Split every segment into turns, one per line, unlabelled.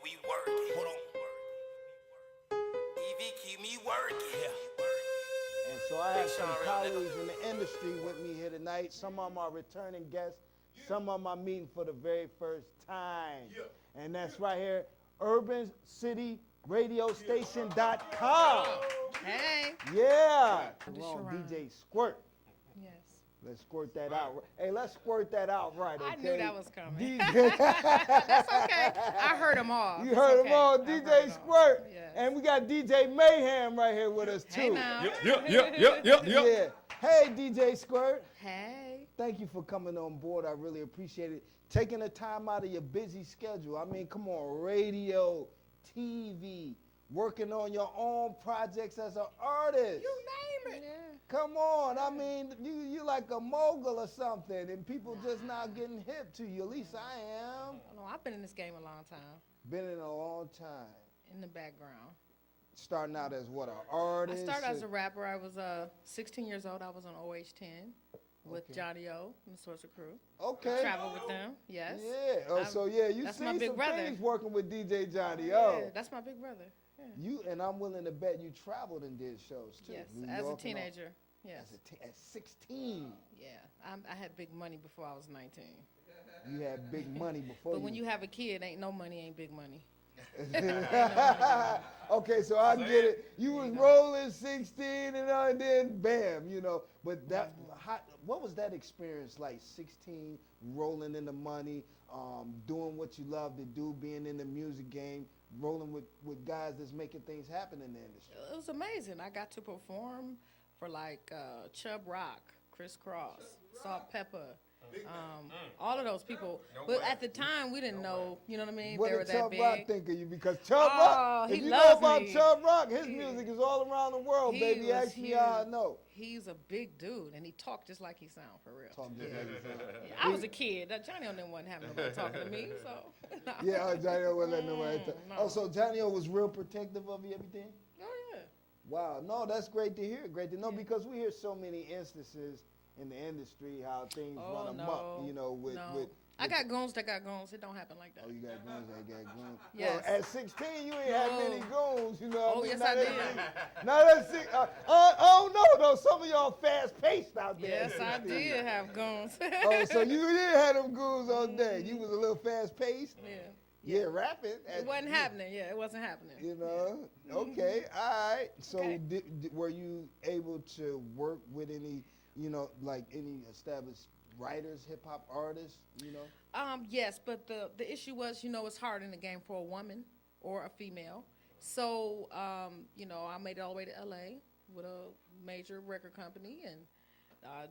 we working. Hold on. Evie, keep me working. Yeah.
And so I have some colleagues in the industry with me here tonight. Some of them are returning guests. Some of them are meeting for the very first time. And that's right here, urbancityradiostation.com.
Hey.
Yeah.
This
We're on
Sharon.
DJ Squirt.
Yes.
Let's squirt that out. Hey, let's squirt that out right, okay?
I knew that was coming.
DJ.
That's okay. I heard them all.
You
It's
heard
okay.
them all,
I
DJ
heard 'em all.
Squirt.
Yes.
And we got DJ Mayhem right here with us, too.
Hey now.
Yeah. Hey, DJ Squirt.
Hey.
Thank you for coming on board. I really appreciate it. Taking the time out of your busy schedule. I mean, come on, radio, TV, working on your own projects as an artist.
You name it. Yeah.
Come on. I mean, you like a mogul or something, and people just now getting hip to you. At least I am.
No, I've been in this game a long time.
Been in a long time.
In the background.
Starting out as what, an artist?
I started as a rapper. I was 16 years old. I was on OH10 with
Okay.
Johnny O and the Sorcerer Crew.
Okay.
Traveled with them. Yes.
Yeah. Oh, so yeah, you
that's
see
my big
some
brother.
things working with DJ Johnny
Yeah,
O.
that's my big brother. Yeah.
You and I'm willing to bet you traveled and did shows too.
Yes,
New
as a
York and all.
teenager. Yes.
At 16,
Yeah, I had big money before I was 19.
you had big money before.
But when you have a kid, ain't no money, ain't big money.
Okay, so I get it. You was rolling 16 and then bam, But that, what was that experience like? 16, rolling in the money, doing what you love to do, being in the music game, rolling with guys that's making things happen in the industry.
It was amazing. I got to perform for like Chubb Rock, Criss Cross, Salt Pepper, all of those people. But at the time, we didn't know, you know what I mean?
What
They were
did
that
Chubb
big.
Rock think of you? Because Chubb Rock,
he
if you know
loves
about
me.
Chubb Rock, his music is all around the world,
He
baby.
was
Ask me how I
huge.
know.
He's a big dude, and he talked just like he sound, for real.
Talk just like you sound.
Yeah, I was a kid. Johnny O didn't want having nobody talking to me, so. No.
Yeah, Johnny O wasn't letting nobody talk.
no.
Oh, so Johnny O was real protective of you, everything?
Oh, yeah.
Wow, no, that's great to hear. Great to know
Yeah.
because we hear so many instances in the industry how things
Oh,
run amok, with
I got goons that got goons. It don't happen like that.
Oh, you got goons, I got goons.
Yes.
Well, at 16, you ain't had many goons,
Oh, yes, I did.
Not at 6. Oh, no, some of y'all fast-paced out there.
Yes,
at
I
16.
did have goons.
Oh, so you did have them goons all day. You was a little fast-paced?
Yeah.
Yeah, rapping.
It wasn't happening. Yeah, it wasn't happening.
Okay, all right. So
Okay.
were you able to work with any, like any established writers, hip-hop artists,
Yes, but the issue was, it's hard in the game for a woman or a female. So, I made it all the way to LA with a major record company and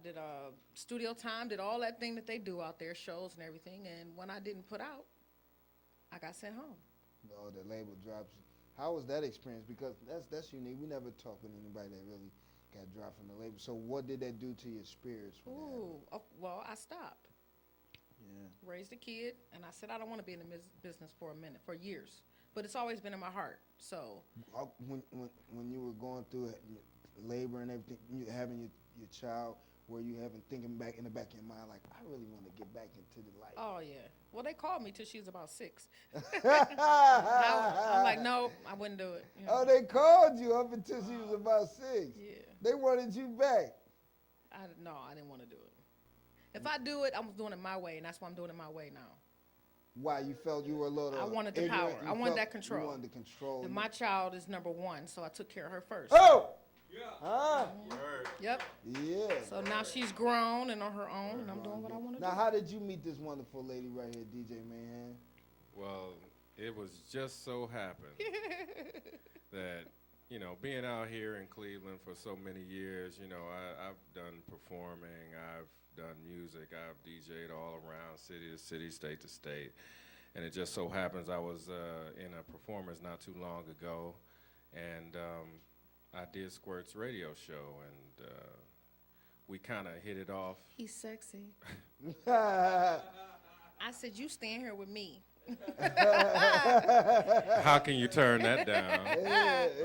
did studio time, did all that thing that they do out there, shows and everything. And when I didn't put out, I got sent home.
Oh, the label drops. How was that experience? Because that's unique. We never talked with anybody that really got dropped from the label. So what did that do to your spirits?
Well, I stopped.
Yeah.
Raised a kid, and I said I don't want to be in the business for years. But it's always been in my heart. So
When you were going through labor and everything, you having your child, were you thinking back in the back of your mind like, I really want to get back into the life?
oh yeah. Well, they called me till she was about 6. I'm like, no, I wouldn't do it.
Oh, they called you up until she was about 6.
Yeah.
They wanted you back.
I didn't want to do it. If I do it, I'm doing it my way, and that's why I'm doing it my way now.
Why? You felt you were a little
I wanted the
ignorant?
power.
You
I wanted
felt
that control.
You wanted the control.
And my child is number 1, so I took care of her first.
Oh! Huh?
Yep.
Yeah.
So now she's grown and on her own, and I'm doing what I want to do.
Now, how did you meet this wonderful lady right here, DJ Mayhem?
Well, it was just so happened that, being out here in Cleveland for so many years, I've done performing, I've done music, I've DJ'd all around, city to city, state to state. And it just so happens I was in a performance not too long ago, and I did Squirt's radio show, and we kind of hit it off.
He's sexy.
Yeah.
I said, you stand here with me.
How can you turn that down?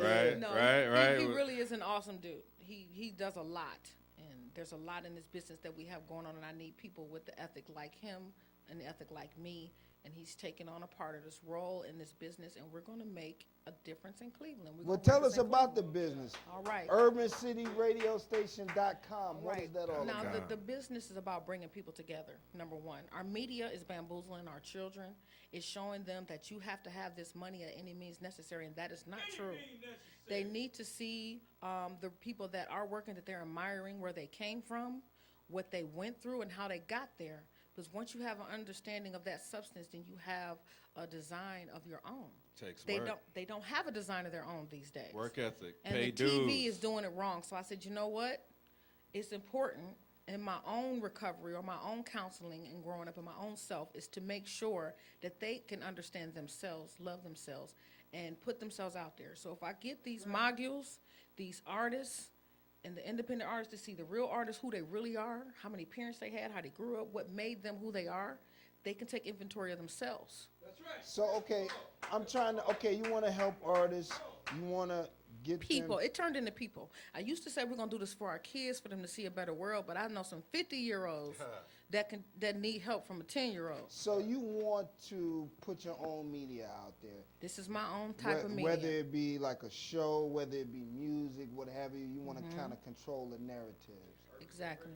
Right,
No,
right.
He really is an awesome dude. He does a lot, and there's a lot in this business that we have going on, and I need people with the ethic like him an ethic like me, and he's taken on a part of this role in this business, and we're going to make a difference in Cleveland.
Well, tell us about the business.
All right.
UrbanCityRadiostation.com. What is that all
Now,
about?
the business is about bringing people together, number one. Our media is bamboozling our children. It's showing them that you have to have this money at any means necessary, and that is not true. They need to see the people that are working, that they're admiring where they came from, what they went through, and how they got there. Because once you have an understanding of that substance, then you have a design of your own.
Takes
They
work.
don't have a design of their own these days.
Work ethic.
And
Pay
the TV
dues.
is doing it wrong. So I said, you know what? It's important in my own recovery or my own counseling and growing up in my own self is to make sure that they can understand themselves, love themselves, and put themselves out there. So if I get these modules, these artists, and the independent artists to see the real artists, who they really are, how many parents they had, how they grew up, what made them who they are, they can take inventory of themselves.
So, okay, you want to help artists. You want to get
People.
them.
It turned into people. I used to say we're gonna do this for our kids, for them to see a better world, but I know some 50-year-olds that need help from a 10-year-old.
So you want to put your own media out there.
This is my own type of media.
Whether it be like a show, whether it be music, what have you, you want to kind of control the narrative.
Exactly.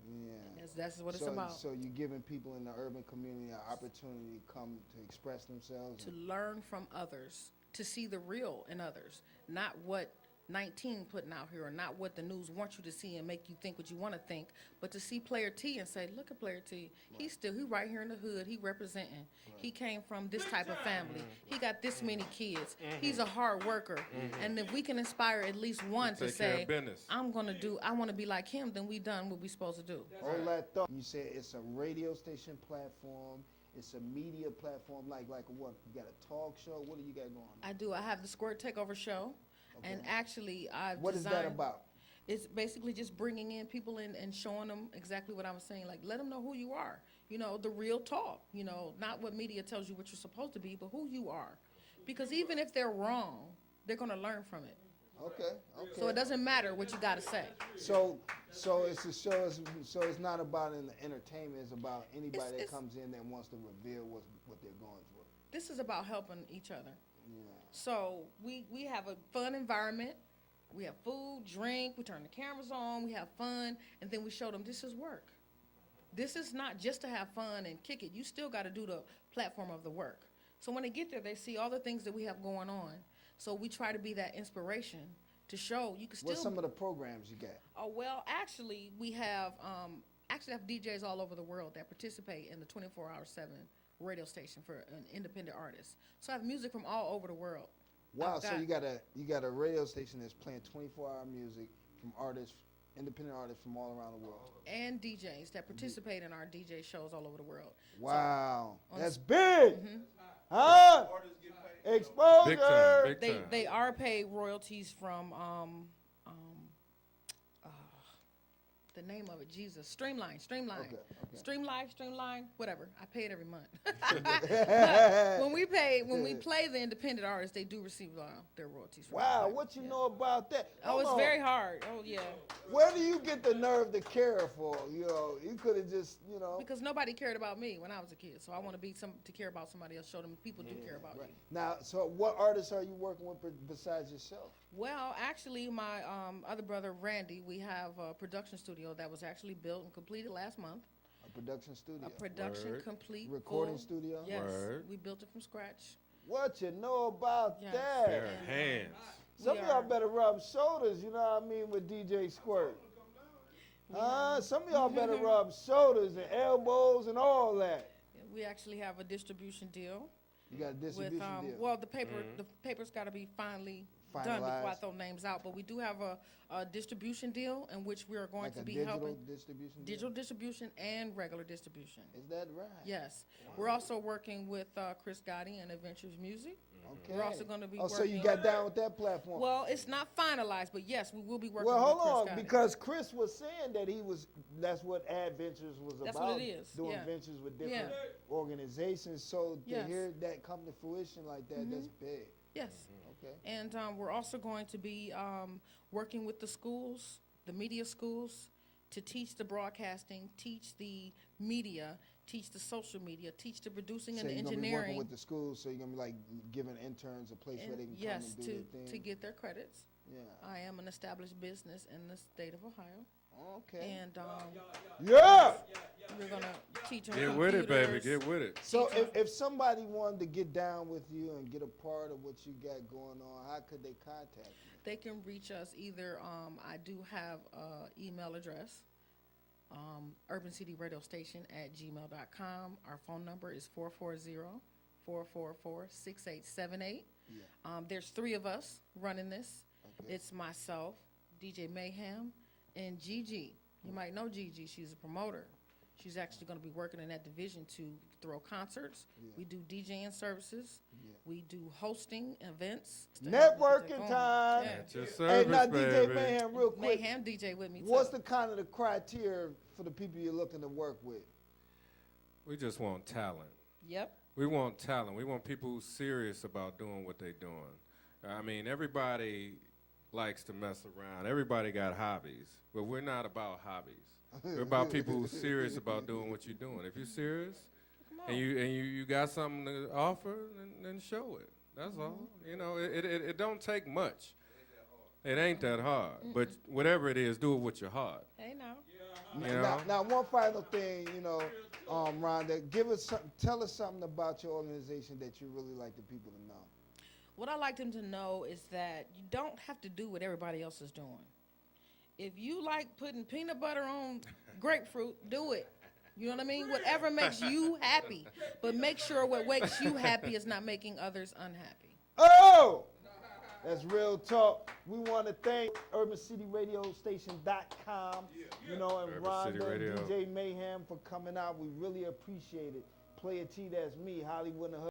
Yeah.
That's what it's about.
So you're giving people in the urban community an opportunity to come to express themselves.
To learn from others, to see the real in others, not what 19 putting out here, or not what the news wants you to see and make you think what you want to think, but to see Player T and say, look at Player T. He right here in the hood. He representing. He came from this type of family. He got this many kids. He's a hard worker. And if we can inspire at least one to
Take care
say,
of business.
I want to be like him, then we done what we supposed to do.
All that thought. You say it's a radio station platform. It's a media platform. Like what? You got a talk show? What do you got going on?
I do. I have the Squirt Takeover show.
Okay.
And actually, I've
What is that
designed-
about?
It's basically just bringing in people in and showing them exactly what I was saying. Like, let them know who you are. You know, the real talk. You know, not what media tells you what you're supposed to be, but who you are. Because even if they're wrong, they're going to learn from it.
Okay.
So it doesn't matter what you got to say.
So it's a show. So it's not about in the entertainment. It's about anybody that
It's-
comes in that wants to reveal what they're going through.
This is about helping each other.
Yeah.
So we have a fun environment. We have food, drink, we turn the cameras on, we have fun, and then we show them this is work. This is not just to have fun and kick it. You still got to do the platform of the work. So when they get there, they see all the things that we have going on. So we try to be that inspiration to show you can still.
What's some of the programs you got?
Oh, well, actually, we have DJs all over the world that participate in the 24/7 radio station for an independent artist. So I have music from all over the world.
Wow.
I've
So you got a radio station that's playing 24-hour music from artists, independent artists from all around the world.
And DJs that participate in our DJ shows all over the world.
Wow.
on
That's
s-
big. Huh? Exposure.
Big time. Big
They
time.
they are paid royalties from the name of it, Jesus, Streamline,
Okay.
Streamline, whatever. I pay it every month. when we play the independent artists, they do receive their royalties. From
Wow.
us.
What you know about that?
Oh, it's
Hold on.
very hard. Oh yeah,
Where do you get the nerve to care for? You know, you could have just, you know.
because nobody cared about me when I was a kid, so I want to be to care about somebody else. Show them people do care about
Right.
you.
Now, so what artists are you working with besides yourself?
Well, actually, my other brother Randy, we have a production studio that was actually built and completed last month.
A production studio.
A production
Word.
complete
Recording
full-
studio?
Yes,
Word.
we built it from scratch.
What you know about
Yes.
that?
Bare hands.
Some
We
of y'all
are-
better rub shoulders, you know what I mean, with DJ Squirt. Some of y'all better rub shoulders and elbows and all that.
We actually have a distribution deal
You got a
with
distribution deal.
well, the paper's got to be finally done before I
Finalized.
throw names out. But we do have a distribution deal in which we are going
like
to
a
be
digital
helping
distribution deal?
digital distribution and regular distribution.
Is that right?
Yes, we're also working with Chris Gotti and Adventures Music.
Okay.
We're also gonna be
so you
working-
got down with that platform.
Well, it's not finalized, but yes, we will be working
Well,
with
hold
Chris
on,
Gotti.
because Chris was saying that that's what Adventures was
That's
about.
what it is,
Doing
yeah.
ventures with different
Yeah.
organizations. So to
Yes.
hear that come to fruition like that, that's big.
Yes.
Okay.
And we're also going to be working with the schools, the media schools, to teach the broadcasting, teach the media, teach the social media, teach the producing
So
and the
you're gonna be working
engineering.
with the schools, so you're gonna be like giving interns a place where they can
Yes,
come and do their thing.
to get their credits.
Yeah.
I am an established business in the state of Ohio,
Okay.
and
Yeah.
we're gonna teach them
Get with it, baby.
computers.
Get with it.
So if somebody wanted to get down with you and get a part of what you got going on, how could they contact you?
They can reach us either. I do have an email address, urbancityradiostation@gmail.com. Our phone number is 440-444-6878.
Yeah.
There's 3 of us running this.
Okay.
It's myself, DJ Mayhem, and Gigi. You might know Gigi. She's a promoter. She's actually going to be working in that division to throw concerts.
Yeah.
We do DJing services.
Yeah.
We do hosting events.
Networking time.
Yeah.
At your
Hey,
service,
now
baby.
DJ Mayhem, real quick.
Mayhem DJ with me too.
What's the kind of the criteria for the people you're looking to work with?
We just want talent.
Yep.
We want talent. We want people who's serious about doing what they're doing. I mean, everybody likes to mess around. Everybody got hobbies, but we're not about hobbies. We're about people who's serious about doing what you're doing. If you're serious
Come on.
and you got something to offer, then show it. That's all. You know, it don't take much. It ain't that hard. But whatever it is, do it with your heart.
Hey now.
You know?
Now, one final thing, Rhonda, tell us something about your organization that you really like the people to know.
What I like them to know is that you don't have to do what everybody else is doing. If you like putting peanut butter on grapefruit, do it. You know what I mean? Whatever makes you happy. But make sure what makes you happy is not making others unhappy.
Oh! That's real talk. We want to thank urbancityradiostation.com, and
Urban City
Rhonda,
Radio.
DJ Mayhem for coming out. We really appreciate it. Player T, that's me, Hollywood in the Hood.